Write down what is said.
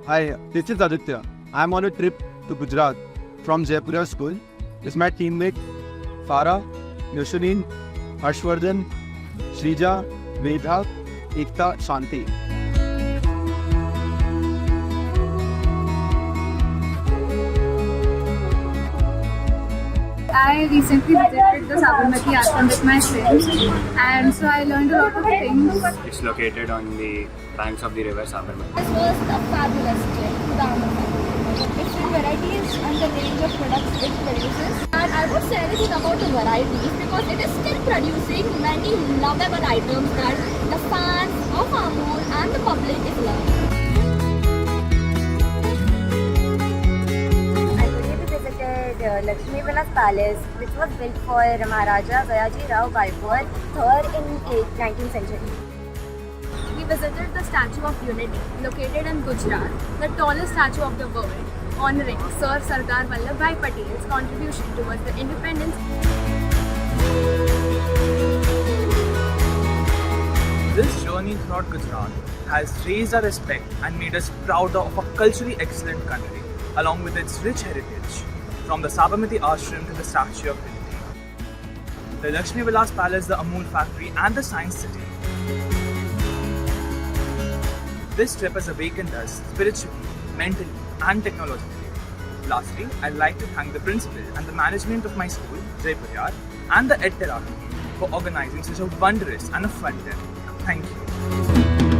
Hi, this is Aditya. I'm on a trip to Gujarat from Jaipuriar school with my teammate Farah, Yashunin, Harshvardhan, Shrija, Vedha, Ekta, Shanti. I recently visited the Sabarmati ashram with my friends, and so I learned a lot of things. It's located on the banks of the river Sabarmati. This was a fabulous trip to the Ahmedabad. Different varieties and the range of products it produces. And I would say anything about the varieties because it is still producing many lovable items that the fans of Amul and the public is loving. I believe we visited Lakshmi Vilas Palace, which was built for Maharaja Sayaji Rao Gaikwad III in 19th century. We visited the Statue of Unity, located in Gujarat, the tallest statue of the world, honoring Sir Sardar Vallabhbhai Patel's contribution towards the independence. This journey throughout Gujarat has raised our respect and made us proud of a culturally excellent country, along with its rich heritage, from the Sabarmati ashram to the Statue of Unity, the Lakshmi Vilas Palace, the Amul factory, and the Science City. This trip has awakened us spiritually, mentally, and technologically. Lastly, I'd like to thank the principal and the management of my school, Jaipuriar, and the EdTech team for organizing such a wondrous and a fun trip. Thank you.